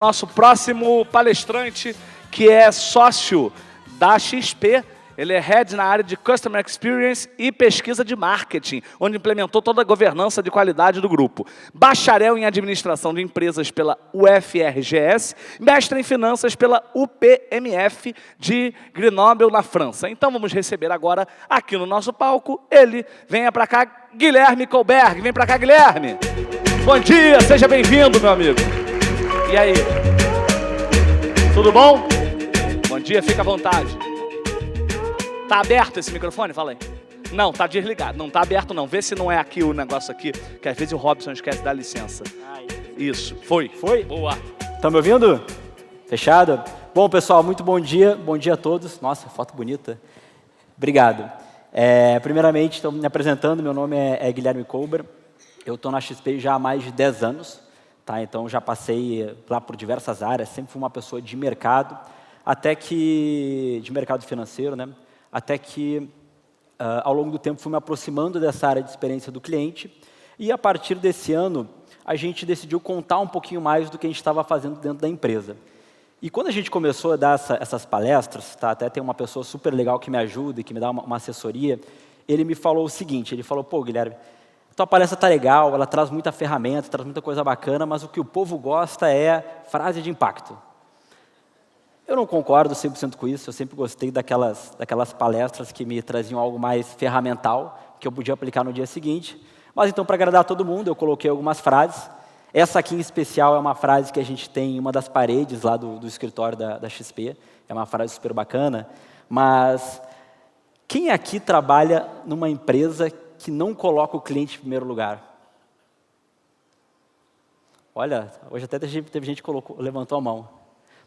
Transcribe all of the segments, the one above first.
Nosso próximo palestrante, que é sócio da XP, ele é Head na área de Customer Experience e pesquisa de marketing, onde implementou toda a governança de qualidade do grupo. Bacharel em Administração de Empresas pela UFRGS, mestre em Finanças pela UPMF de Grenoble, na França. Então vamos receber agora, aqui no nosso palco, ele. Venha para cá, Guilherme Kohlberg. Vem para cá, Guilherme. Bom dia, seja bem-vindo, meu amigo. E aí? Tudo bom? Bom dia, fica à vontade. Tá aberto esse microfone? Fala aí. Não, tá desligado. Não tá aberto não. Vê se não é aqui o negócio aqui, que às vezes o Robson esquece de dar licença. Isso, foi. Foi? Boa. Estão me ouvindo? Fechado? Bom, pessoal, muito bom dia. Bom dia a todos. Nossa, foto bonita. Obrigado. Primeiramente, estou me apresentando. Meu nome é Guilherme Kohlberg. Eu estou na XP já há mais de 10 anos. Tá, então, já passei lá por diversas áreas, sempre fui uma pessoa de mercado, de mercado financeiro, né? Até que, ao longo do tempo, fui me aproximando dessa área de experiência do cliente, e a partir desse ano, a gente decidiu contar um pouquinho mais do que a gente estava fazendo dentro da empresa. E quando a gente começou a dar essas palestras, tá, até tem uma pessoa super legal que me ajuda e que me dá uma assessoria, ele me falou o seguinte, ele falou, pô, Guilherme, tua palestra está legal, ela traz muita ferramenta, traz muita coisa bacana, mas o que o povo gosta é frase de impacto. Eu não concordo 100% com isso, eu sempre gostei daquelas palestras que me traziam algo mais ferramental, que eu podia aplicar no dia seguinte. Mas então, para agradar todo mundo, eu coloquei algumas frases. Essa aqui em especial é uma frase que a gente tem em uma das paredes lá do escritório da XP, é uma frase super bacana, mas quem aqui trabalha numa empresa que não coloca o cliente em primeiro lugar? Olha, hoje até teve gente que levantou a mão.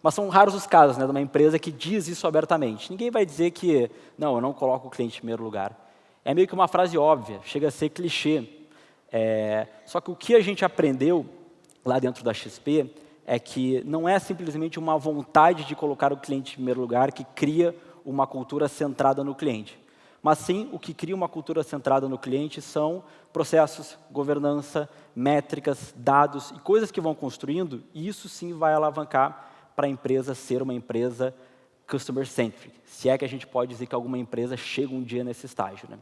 Mas são raros os casos, né, de uma empresa que diz isso abertamente. Ninguém vai dizer que, não, eu não coloco o cliente em primeiro lugar. É meio que uma frase óbvia, chega a ser clichê. Só que o que a gente aprendeu lá dentro da XP é que não é simplesmente uma vontade de colocar o cliente em primeiro lugar que cria uma cultura centrada no cliente. Mas sim, o que cria uma cultura centrada no cliente são processos, governança, métricas, dados e coisas que vão construindo, e isso sim vai alavancar para a empresa ser uma empresa customer-centric, se é que a gente pode dizer que alguma empresa chega um dia nesse estágio, né?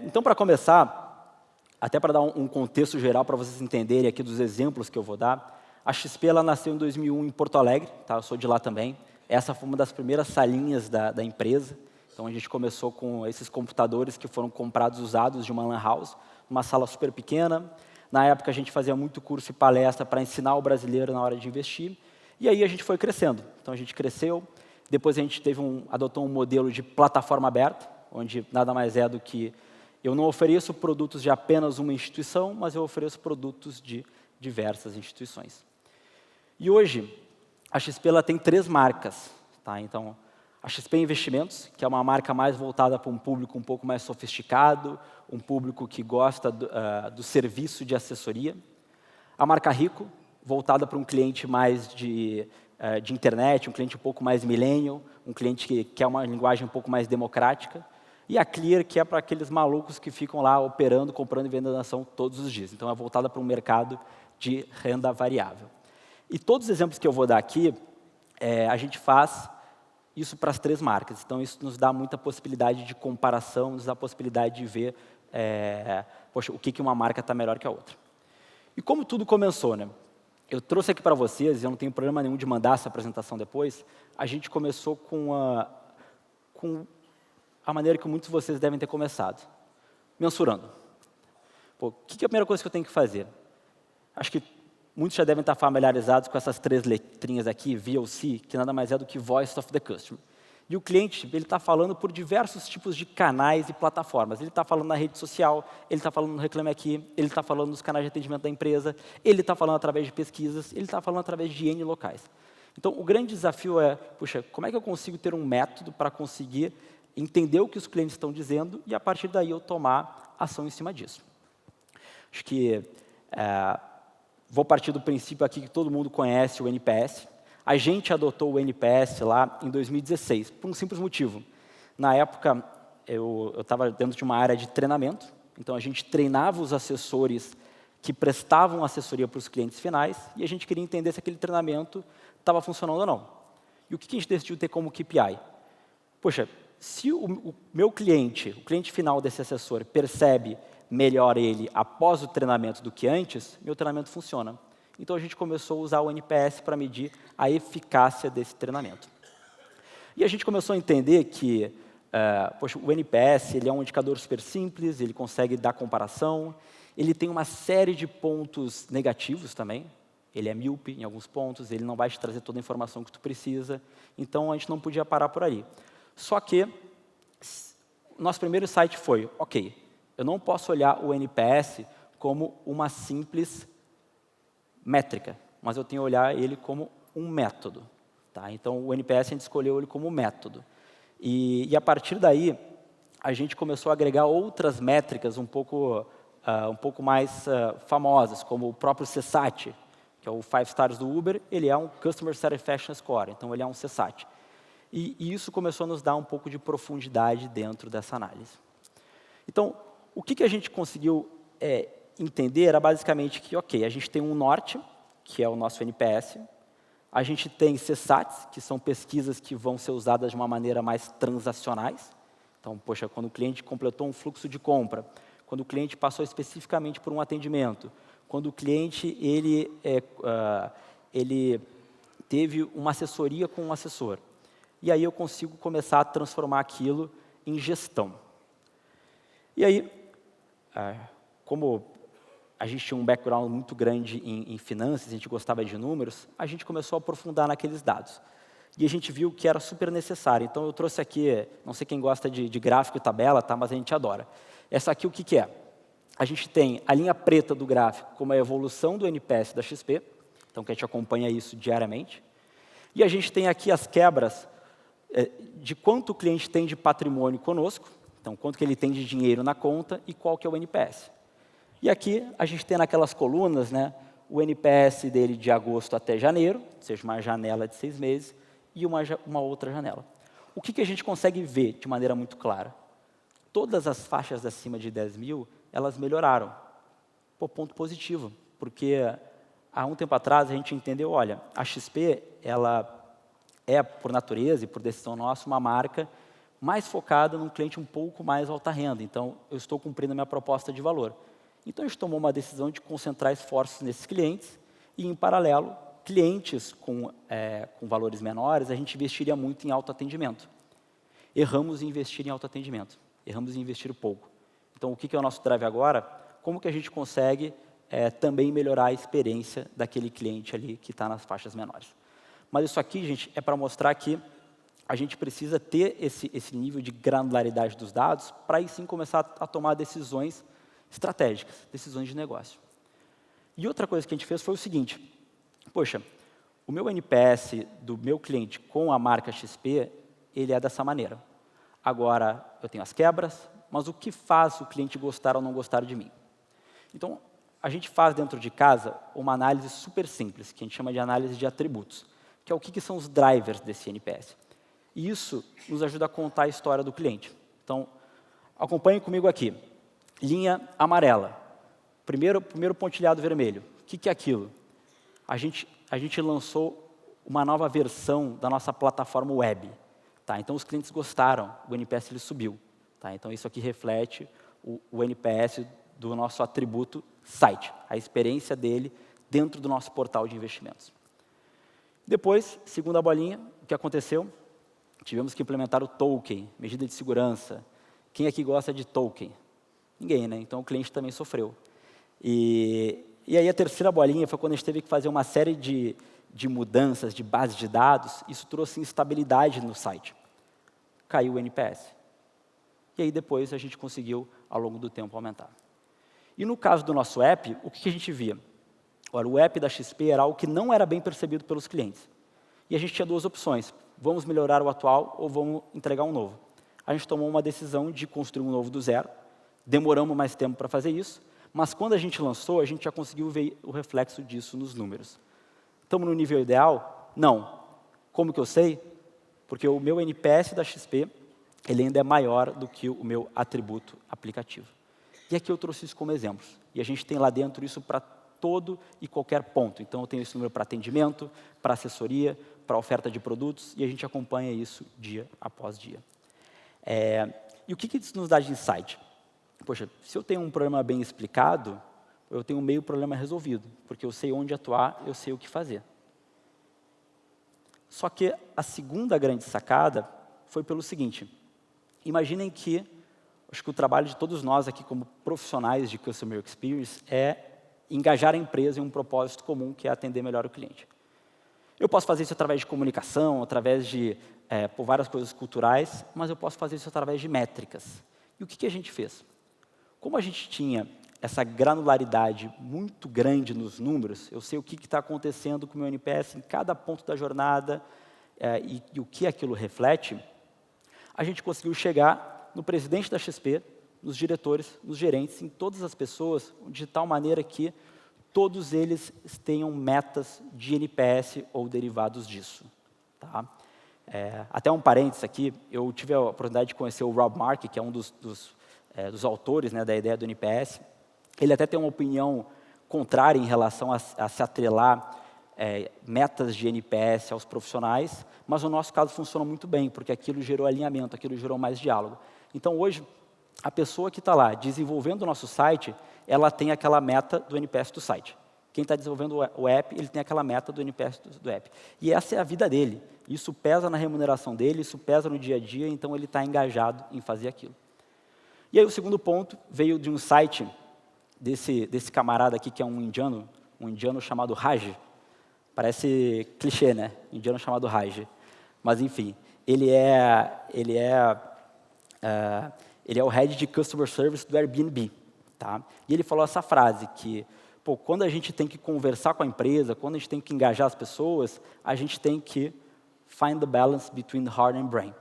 Então, para começar, até para dar um contexto geral para vocês entenderem aqui dos exemplos que eu vou dar, a XP ela nasceu em 2001 em Porto Alegre, tá? Eu sou de lá também. Essa foi uma das primeiras salinhas da empresa. Então, a gente começou com esses computadores que foram comprados usados de uma lan house, uma sala super pequena. Na época, a gente fazia muito curso e palestra para ensinar o brasileiro na hora de investir. E aí, a gente foi crescendo. Então, a gente cresceu. Depois, a gente adotou um modelo de plataforma aberta, onde nada mais é do que eu não ofereço produtos de apenas uma instituição, mas eu ofereço produtos de diversas instituições. E hoje, a XP ela tem 3 marcas. Tá? Então, a XP Investimentos, que é uma marca mais voltada para um público um pouco mais sofisticado, um público que gosta do serviço de assessoria. A marca Rico, voltada para um cliente mais de internet, um cliente um pouco mais millennial, um cliente que quer uma linguagem um pouco mais democrática. E a Clear, que é para aqueles malucos que ficam lá operando, comprando e vendendo ação todos os dias. Então, é voltada para um mercado de renda variável. E todos os exemplos que eu vou dar aqui, a gente faz isso para as 3 marcas. Então, isso nos dá muita possibilidade de comparação, nos dá a possibilidade de ver poxa, o que uma marca está melhor que a outra. E como tudo começou, né? Eu trouxe aqui para vocês, e eu não tenho problema nenhum de mandar essa apresentação depois, a gente começou com a maneira que muitos de vocês devem ter começado, mensurando. Pô, o que é a primeira coisa que eu tenho que fazer? Acho que muitos já devem estar familiarizados com essas 3 letrinhas aqui, VOC, que nada mais é do que Voice of the Customer. E o cliente ele está falando por diversos tipos de canais e plataformas. Ele está falando na rede social, ele está falando no Reclame Aqui, ele está falando nos canais de atendimento da empresa, ele está falando através de pesquisas, ele está falando através de N locais. Então, o grande desafio é, puxa, como é que eu consigo ter um método para conseguir entender o que os clientes estão dizendo e, a partir daí, eu tomar ação em cima disso? Acho que vou partir do princípio aqui que todo mundo conhece o NPS. A gente adotou o NPS lá em 2016, por um simples motivo. Na época, eu estava dentro de uma área de treinamento, então a gente treinava os assessores que prestavam assessoria para os clientes finais, e a gente queria entender se aquele treinamento estava funcionando ou não. E o que a gente decidiu ter como KPI? Poxa, se o meu cliente, o cliente final desse assessor, percebe melhor ele após o treinamento do que antes, meu treinamento funciona. Então, a gente começou a usar o NPS para medir a eficácia desse treinamento. E a gente começou a entender que poxa, o NPS ele é um indicador super simples, ele consegue dar comparação, ele tem uma série de pontos negativos também, ele é míope em alguns pontos, ele não vai te trazer toda a informação que tu precisa, então a gente não podia parar por aí. Só que nosso primeiro insight foi, ok, eu não posso olhar o NPS como uma simples métrica, mas eu tenho que olhar ele como um método. Tá? Então, o NPS a gente escolheu ele como método. E a partir daí, a gente começou a agregar outras métricas um pouco mais famosas, como o próprio CSAT, que é o 5 Stars do Uber, ele é um Customer Satisfaction Score, então ele é um CSAT. E isso começou a nos dar um pouco de profundidade dentro dessa análise. Então, o que a gente conseguiu entender era basicamente que, ok, a gente tem um norte, que é o nosso NPS, a gente tem CSATs, que são pesquisas que vão ser usadas de uma maneira mais transacionais. Então, poxa, quando o cliente completou um fluxo de compra, quando o cliente passou especificamente por um atendimento, quando o cliente ele teve uma assessoria com um assessor. E aí eu consigo começar a transformar aquilo em gestão. E aí, como a gente tinha um background muito grande em finanças, a gente gostava de números, a gente começou a aprofundar naqueles dados. E a gente viu que era super necessário. Então, eu trouxe aqui, não sei quem gosta de gráfico e tabela, tá? Mas a gente adora. Essa aqui, o que é? A gente tem a linha preta do gráfico como a evolução do NPS da XP, então que a gente acompanha isso diariamente. E a gente tem aqui as quebras de quanto o cliente tem de patrimônio conosco, então quanto que ele tem de dinheiro na conta e qual que é o NPS. E aqui a gente tem naquelas colunas, né, o NPS dele de agosto até janeiro, ou seja, uma janela de 6 meses, e uma outra janela. O que a gente consegue ver de maneira muito clara? Todas as faixas acima de 10 mil, elas melhoraram. Pô, ponto positivo, porque há um tempo atrás a gente entendeu, olha, a XP, ela é, por natureza e por decisão nossa, uma marca mais focada num cliente um pouco mais alta renda. Então, eu estou cumprindo a minha proposta de valor. Então, a gente tomou uma decisão de concentrar esforços nesses clientes e, em paralelo, clientes com valores menores, a gente investiria muito em autoatendimento. Erramos em investir em autoatendimento. Erramos em investir pouco. Então, o que é o nosso drive agora? Como que a gente consegue também melhorar a experiência daquele cliente ali que está nas faixas menores? Mas isso aqui, gente, é para mostrar que a gente precisa ter esse nível de granularidade dos dados para aí sim começar a tomar decisões estratégicas, decisões de negócio. E outra coisa que a gente fez foi o seguinte, poxa, o meu NPS do meu cliente com a marca XP, ele é dessa maneira. Agora, eu tenho as quebras, mas o que faz o cliente gostar ou não gostar de mim? Então, a gente faz dentro de casa uma análise super simples, que a gente chama de análise de atributos, que é o que são os drivers desse NPS. E isso nos ajuda a contar a história do cliente. Então, acompanhe comigo aqui. Linha amarela. Primeiro pontilhado vermelho. O que é aquilo? A gente lançou uma nova versão da nossa plataforma web. Tá? Então, os clientes gostaram, o NPS ele subiu. Tá? Então, isso aqui reflete o NPS do nosso atributo site, a experiência dele dentro do nosso portal de investimentos. Depois, segunda bolinha, o que aconteceu? Tivemos que implementar o token, medida de segurança. Quem aqui gosta de token? Ninguém, né? Então, o cliente também sofreu. E aí, a terceira bolinha foi quando a gente teve que fazer uma série de mudanças de base de dados. Isso trouxe instabilidade no site. Caiu o NPS. E aí, depois, a gente conseguiu, ao longo do tempo, aumentar. E no caso do nosso app, o que a gente via? Ora, o app da XP era algo que não era bem percebido pelos clientes. E a gente tinha duas opções. Vamos melhorar o atual ou vamos entregar um novo? A gente tomou uma decisão de construir um novo do zero. Demoramos mais tempo para fazer isso, mas quando a gente lançou, a gente já conseguiu ver o reflexo disso nos números. Estamos no nível ideal? Não. Como que eu sei? Porque o meu NPS da XP, ele ainda é maior do que o meu atributo aplicativo. E aqui eu trouxe isso como exemplos. E a gente tem lá dentro isso para todo e qualquer ponto. Então, eu tenho esse número para atendimento, para assessoria, para oferta de produtos, e a gente acompanha isso dia após dia. E o que isso nos dá de insight? Poxa, se eu tenho um problema bem explicado, eu tenho meio problema resolvido, porque eu sei onde atuar, eu sei o que fazer. Só que a segunda grande sacada foi pelo seguinte: imaginem que, acho que o trabalho de todos nós aqui como profissionais de Customer Experience é engajar a empresa em um propósito comum, que é atender melhor o cliente. Eu posso fazer isso através de comunicação, através de por várias coisas culturais, mas eu posso fazer isso através de métricas. E o que a gente fez? Como a gente tinha essa granularidade muito grande nos números, eu sei o que está acontecendo com o meu NPS em cada ponto da jornada e o que aquilo reflete, a gente conseguiu chegar no presidente da XP, nos diretores, nos gerentes, em todas as pessoas, de tal maneira que todos eles tenham metas de NPS ou derivados disso. Tá? Até um parênteses aqui, eu tive a oportunidade de conhecer o Rob Mark, que é um dos autores, né, da ideia do NPS. Ele até tem uma opinião contrária em relação a se atrelar metas de NPS aos profissionais, mas no nosso caso funciona muito bem, porque aquilo gerou alinhamento, aquilo gerou mais diálogo. Então, hoje, a pessoa que está lá desenvolvendo o nosso site, ela tem aquela meta do NPS do site. Quem está desenvolvendo o app, ele tem aquela meta do NPS do app. E essa é a vida dele. Isso pesa na remuneração dele, isso pesa no dia a dia, então ele está engajado em fazer aquilo. E aí o segundo ponto veio de um site desse camarada aqui, que é um indiano chamado Raj. Parece clichê, né? Um indiano chamado Raj. Mas, enfim, ele é o head de Customer Service do Airbnb. Tá? E ele falou essa frase, que quando a gente tem que conversar com a empresa, quando a gente tem que engajar as pessoas, a gente tem que find the balance between heart and brain.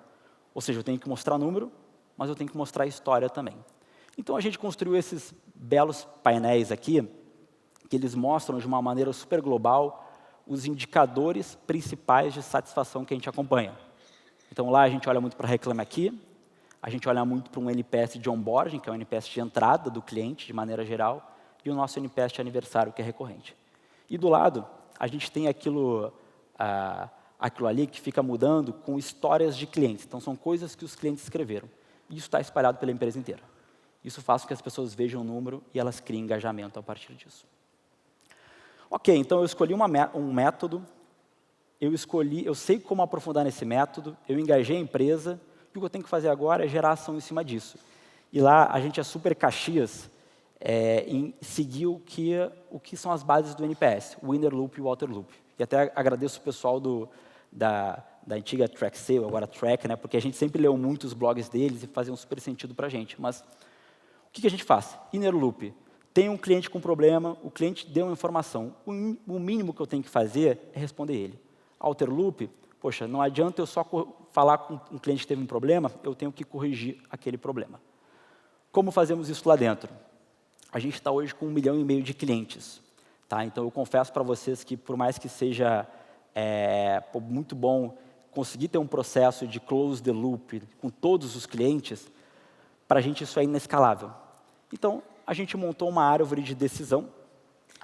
Ou seja, eu tenho que mostrar número, mas eu tenho que mostrar história também. Então, a gente construiu esses belos painéis aqui, que eles mostram de uma maneira super global os indicadores principais de satisfação que a gente acompanha. Então, lá a gente olha muito para Reclame Aqui, a gente olha muito para um NPS de onboarding, que é um NPS de entrada do cliente, de maneira geral, e o nosso NPS de aniversário, que é recorrente. E do lado, a gente tem aquilo ali que fica mudando com histórias de clientes. Então, são coisas que os clientes escreveram. E isso está espalhado pela empresa inteira. Isso faz com que as pessoas vejam o número e elas criem engajamento a partir disso. Ok, então eu escolhi um método, eu sei como aprofundar nesse método, eu engajei a empresa, e o que eu tenho que fazer agora é gerar ação em cima disso. E lá a gente é super Caxias em seguir o que são as bases do NPS, o Inner Loop e o Outer Loop. E até agradeço o pessoal da antiga Track Sale, agora Track, né, porque a gente sempre leu muito os blogs deles e fazia um super sentido para a gente. Mas o que a gente faz? Inner Loop. Tem um cliente com problema, o cliente deu uma informação. O mínimo que eu tenho que fazer é responder ele. Outer Loop, poxa, não adianta eu só falar com um cliente que teve um problema, eu tenho que corrigir aquele problema. Como fazemos isso lá dentro? A gente está hoje com 1,5 milhão de clientes. Tá? Então, eu confesso para vocês que, por mais que seja muito bom conseguir ter um processo de close the loop com todos os clientes, para a gente isso é inescalável. Então, a gente montou uma árvore de decisão,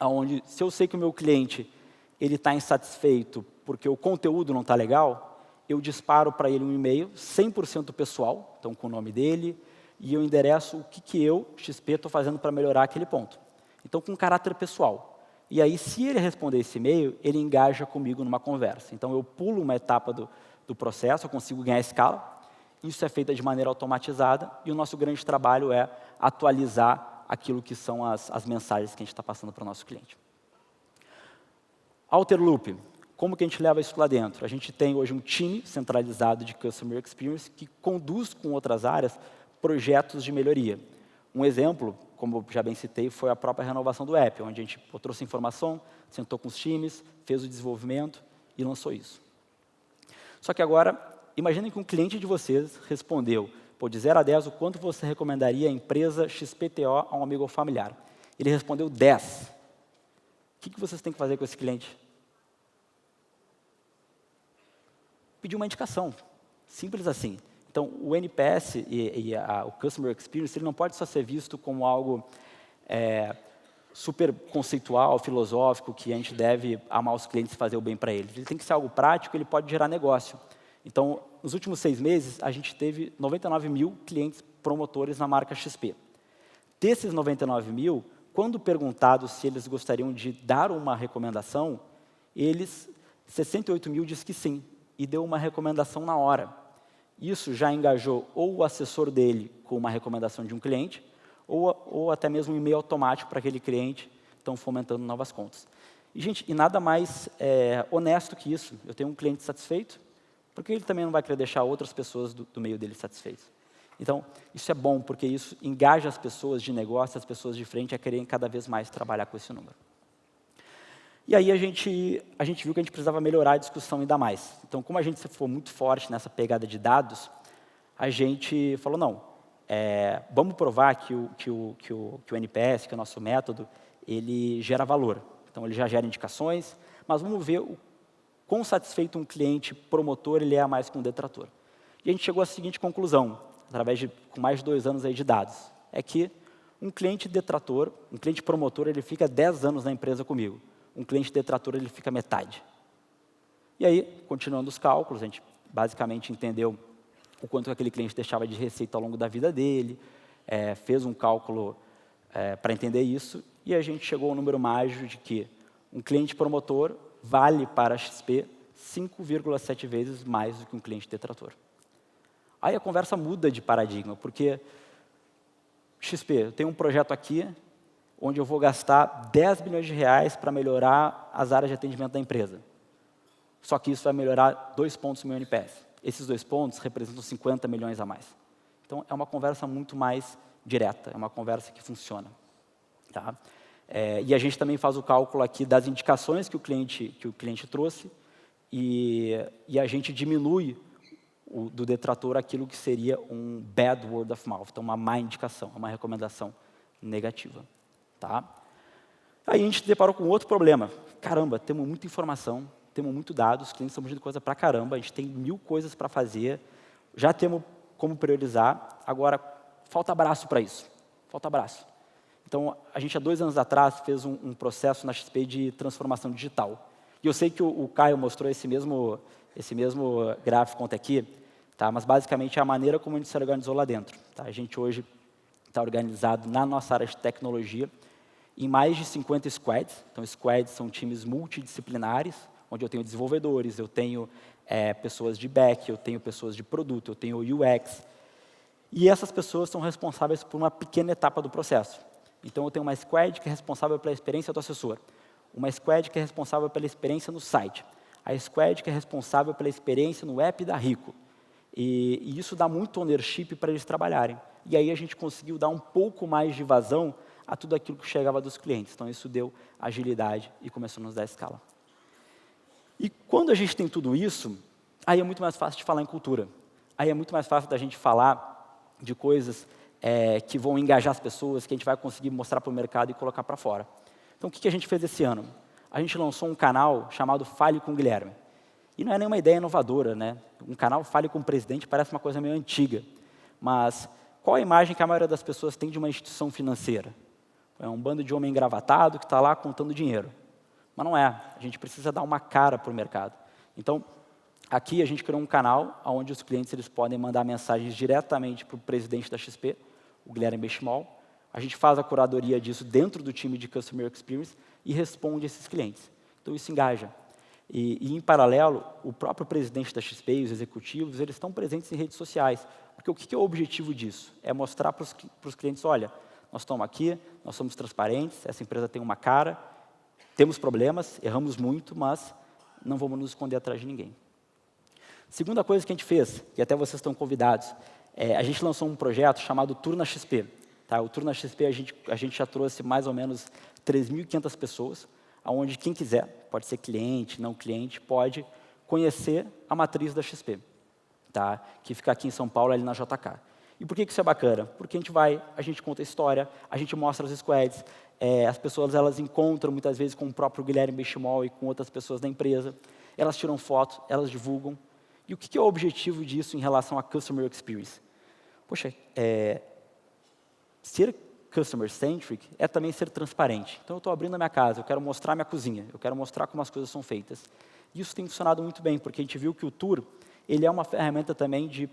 onde, se eu sei que o meu cliente está insatisfeito porque o conteúdo não está legal, eu disparo para ele um e-mail 100% pessoal, então com o nome dele, e eu endereço o que eu, XP, estou fazendo para melhorar aquele ponto. Então, com caráter pessoal. E aí, se ele responder esse e-mail, ele engaja comigo numa conversa. Então, eu pulo uma etapa do processo, eu consigo ganhar escala. Isso é feito de maneira automatizada, e o nosso grande trabalho é atualizar aquilo que são as mensagens que a gente está passando para o nosso cliente. Outer Loop. Como que a gente leva isso lá dentro? A gente tem hoje um time centralizado de Customer Experience que conduz com outras áreas projetos de melhoria. Um exemplo, como eu já bem citei, foi a própria renovação do app, onde a gente trouxe informação, sentou com os times, fez o desenvolvimento e lançou isso. Só que agora, imaginem que um cliente de vocês respondeu, de 0 a 10, o quanto você recomendaria a empresa XPTO a um amigo ou familiar? Ele respondeu 10. O que vocês têm que fazer com esse cliente? Pedir uma indicação. Simples assim. Então, o NPS o Customer Experience, ele não pode só ser visto como algo super conceitual, filosófico, que a gente deve amar os clientes e fazer o bem para eles. Ele tem que ser algo prático, ele pode gerar negócio. Então, nos últimos 6 meses, a gente teve 99 mil clientes promotores na marca XP. Desses 99 mil, quando perguntados se eles gostariam de dar uma recomendação, 68 mil diz que sim, e deu uma recomendação na hora. Isso já engajou ou o assessor dele com uma recomendação de um cliente, ou até mesmo um e-mail automático para aquele cliente, estão fomentando novas contas. E, gente, nada mais honesto que isso. Eu tenho um cliente satisfeito, porque ele também não vai querer deixar outras pessoas do meio dele satisfeitas. Então, isso é bom, porque isso engaja as pessoas de negócio, as pessoas de frente, a quererem cada vez mais trabalhar com esse número. E aí a gente viu que a gente precisava melhorar a discussão ainda mais. Então, como a gente se for muito forte nessa pegada de dados, a gente falou, não, vamos provar que o NPS, que é o nosso método, ele gera valor. Então, ele já gera indicações, mas vamos ver o quão satisfeito um cliente promotor ele é a mais com um detrator. E a gente chegou à seguinte conclusão, com mais de 2 anos aí de dados, é que um cliente detrator, um cliente promotor, ele fica 10 anos na empresa comigo. Um cliente detrator, ele fica metade. E aí, continuando os cálculos, a gente basicamente entendeu o quanto aquele cliente deixava de receita ao longo da vida dele, fez um cálculo para entender isso, e a gente chegou ao número mágico de que um cliente promotor vale para a XP 5,7 vezes mais do que um cliente detrator. Aí a conversa muda de paradigma, porque XP, eu tenho um projeto aqui, onde eu vou gastar 10 bilhões de reais para melhorar as áreas de atendimento da empresa. Só que isso vai melhorar 2 pontos no meu NPS. Esses 2 pontos representam 50 milhões a mais. Então, é uma conversa muito mais direta, é uma conversa que funciona. Tá? E a gente também faz o cálculo aqui das indicações que o cliente trouxe e a gente diminui do detrator aquilo que seria um bad word of mouth, então uma má indicação, uma recomendação negativa. Tá? Aí a gente se deparou com outro problema. Caramba, temos muita informação, temos muito dados, os clientes estão pedindo coisa pra caramba, a gente tem 1000 coisas para fazer, já temos como priorizar, agora falta braço para isso, falta braço. Então, a gente há 2 anos atrás fez um processo na XP de transformação digital. E eu sei que o Caio mostrou esse mesmo gráfico ontem aqui, tá? Mas basicamente é a maneira como a gente se organizou lá dentro. Tá? A gente hoje está organizado na nossa área de tecnologia em mais de 50 squads. Então, squads são times multidisciplinares, onde eu tenho desenvolvedores, eu tenho pessoas de back, eu tenho pessoas de produto, eu tenho UX. E essas pessoas são responsáveis por uma pequena etapa do processo. Então, eu tenho uma squad que é responsável pela experiência do assessor, uma squad que é responsável pela experiência no site, a squad que é responsável pela experiência no app da Rico. E isso dá muito ownership para eles trabalharem. E aí a gente conseguiu dar um pouco mais de vazão a tudo aquilo que chegava dos clientes. Então, isso deu agilidade e começou a nos dar escala. E quando a gente tem tudo isso, aí é muito mais fácil de falar em cultura. Aí é muito mais fácil da gente falar de coisas que vão engajar as pessoas, que a gente vai conseguir mostrar para o mercado e colocar para fora. Então, o que a gente fez esse ano? A gente lançou um canal chamado Fale com o Guilherme. E não é nenhuma ideia inovadora, né? Um canal Fale com o Presidente parece uma coisa meio antiga. Mas qual a imagem que a maioria das pessoas tem de uma instituição financeira? É um bando de homem engravatado que está lá contando dinheiro. Mas não é. A gente precisa dar uma cara para o mercado. Então, aqui a gente criou um canal onde os clientes eles podem mandar mensagens diretamente para o presidente da XP, o Guilherme Benchimol. A gente faz a curadoria disso dentro do time de Customer Experience e responde esses clientes. Então, isso engaja. E, em paralelo, o próprio presidente da XP e os executivos, eles estão presentes em redes sociais. Porque o que é o objetivo disso? É mostrar para os clientes, olha, nós estamos aqui, nós somos transparentes, essa empresa tem uma cara, temos problemas, erramos muito, mas não vamos nos esconder atrás de ninguém. Segunda coisa que a gente fez, e até vocês estão convidados, a gente lançou um projeto chamado Tour na XP. Tá? O Tour na XP a gente já trouxe mais ou menos 3.500 pessoas, onde quem quiser, pode ser cliente, não cliente, pode conhecer a matriz da XP, tá? Que fica aqui em São Paulo, ali na JK. E por que isso é bacana? Porque a gente conta a história, a gente mostra as squads, as pessoas elas encontram muitas vezes com o próprio Guilherme Benchimol e com outras pessoas da empresa, elas tiram fotos, elas divulgam. E o que é o objetivo disso em relação à Customer Experience? Poxa, ser customer-centric é também ser transparente. Então, eu estou abrindo a minha casa, eu quero mostrar a minha cozinha, eu quero mostrar como as coisas são feitas. E isso tem funcionado muito bem, porque a gente viu que o Tour ele é uma ferramenta também de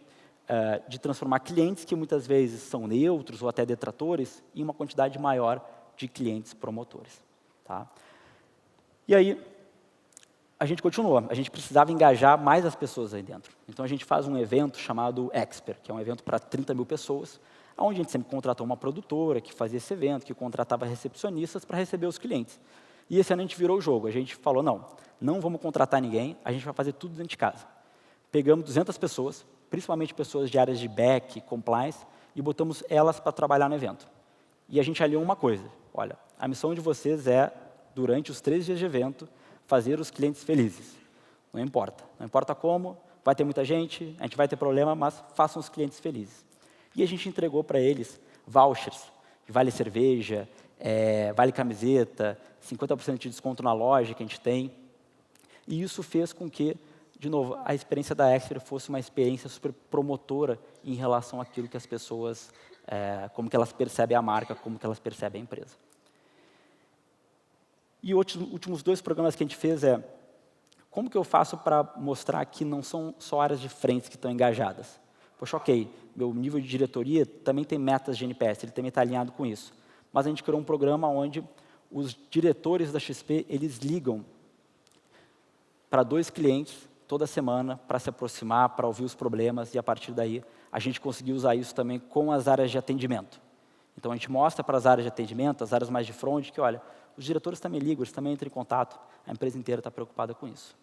transformar clientes que muitas vezes são neutros ou até detratores em uma quantidade maior de clientes promotores. Tá? E aí, a gente continua. A gente precisava engajar mais as pessoas aí dentro. Então, a gente faz um evento chamado Expert, que é um evento para 30 mil pessoas, onde a gente sempre contratou uma produtora que fazia esse evento, que contratava recepcionistas para receber os clientes. E esse ano a gente virou o jogo. A gente falou, não vamos contratar ninguém, a gente vai fazer tudo dentro de casa. Pegamos 200 pessoas, principalmente pessoas de áreas de back, compliance, e botamos elas para trabalhar no evento. E a gente alinhou uma coisa, olha, a missão de vocês é, durante os 3 dias de evento, fazer os clientes felizes. Não importa como, vai ter muita gente, a gente vai ter problema, mas façam os clientes felizes. E a gente entregou para eles vouchers, vale cerveja, vale camiseta, 50% de desconto na loja que a gente tem. E isso fez com que, de novo, a experiência da Expert fosse uma experiência super promotora em relação àquilo que as pessoas, como que elas percebem a marca, como que elas percebem a empresa. E os últimos 2 programas que a gente fez como que eu faço para mostrar que não são só áreas de frente que estão engajadas? Poxa, ok, meu nível de diretoria também tem metas de NPS, ele também está alinhado com isso. Mas a gente criou um programa onde os diretores da XP, eles ligam para 2 clientes toda semana para se aproximar, para ouvir os problemas, e a partir daí a gente conseguiu usar isso também com as áreas de atendimento. Então a gente mostra para as áreas de atendimento, as áreas mais de front, que olha, os diretores também ligam, eles também entram em contato, a empresa inteira está preocupada com isso.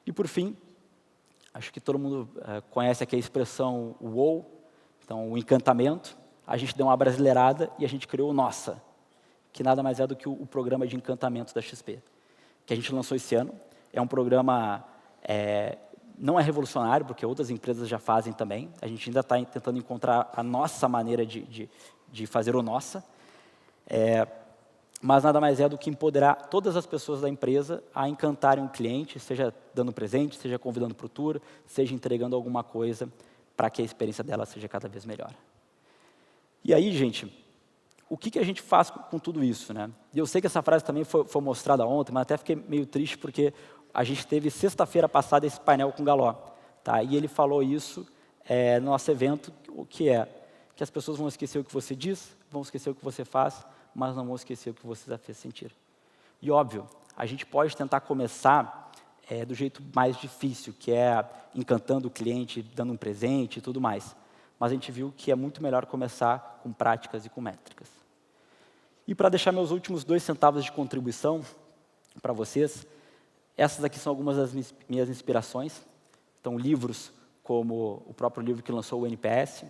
E por fim, acho que todo mundo conhece aqui a expressão WOW, então o encantamento. A gente deu uma brasileirada e a gente criou o Nossa, que nada mais é do que o programa de encantamento da XP, que a gente lançou esse ano. É um programa, não é revolucionário, porque outras empresas já fazem também. A gente ainda está tentando encontrar a nossa maneira de fazer o Nossa. Mas nada mais é do que empoderar todas as pessoas da empresa a encantarem um cliente, seja dando presente, seja convidando para o tour, seja entregando alguma coisa para que a experiência dela seja cada vez melhor. E aí, gente, o que a gente faz com tudo isso, né? E eu sei que essa frase também foi mostrada ontem, mas até fiquei meio triste porque a gente teve sexta-feira passada esse painel com o Galó, tá? E ele falou isso no nosso evento, que as pessoas vão esquecer o que você diz, vão esquecer o que você faz, mas não vão esquecer o que você já fez sentir. E óbvio, a gente pode tentar começar do jeito mais difícil, que é encantando o cliente, dando um presente e tudo mais. Mas a gente viu que é muito melhor começar com práticas e com métricas. E para deixar meus últimos 2 centavos de contribuição para vocês, essas aqui são algumas das minhas inspirações. Então, livros como o próprio livro que lançou o NPS,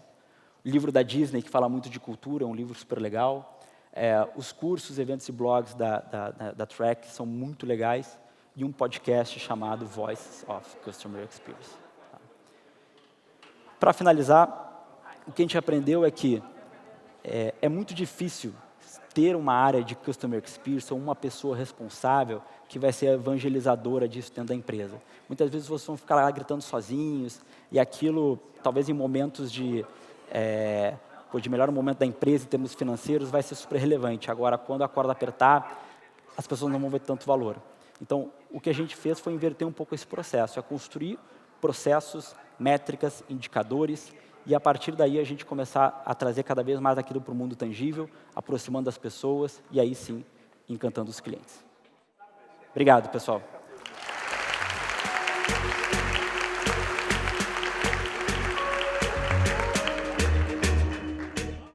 o livro da Disney, que fala muito de cultura, é um livro super legal. Os cursos, eventos e blogs da Track são muito legais. E um podcast chamado Voices of Customer Experience. Para finalizar, o que a gente aprendeu é que é muito difícil ter uma área de Customer Experience ou uma pessoa responsável que vai ser a evangelizadora disso dentro da empresa. Muitas vezes vocês vão ficar lá gritando sozinhos e aquilo, talvez em momentos de melhor momento da empresa em termos financeiros, vai ser super relevante. Agora, quando a corda apertar, as pessoas não vão ver tanto valor. Então, o que a gente fez foi inverter um pouco esse processo, é construir processos, métricas, indicadores, e a partir daí a gente começar a trazer cada vez mais aquilo para o mundo tangível, aproximando as pessoas e aí sim, encantando os clientes. Obrigado, pessoal.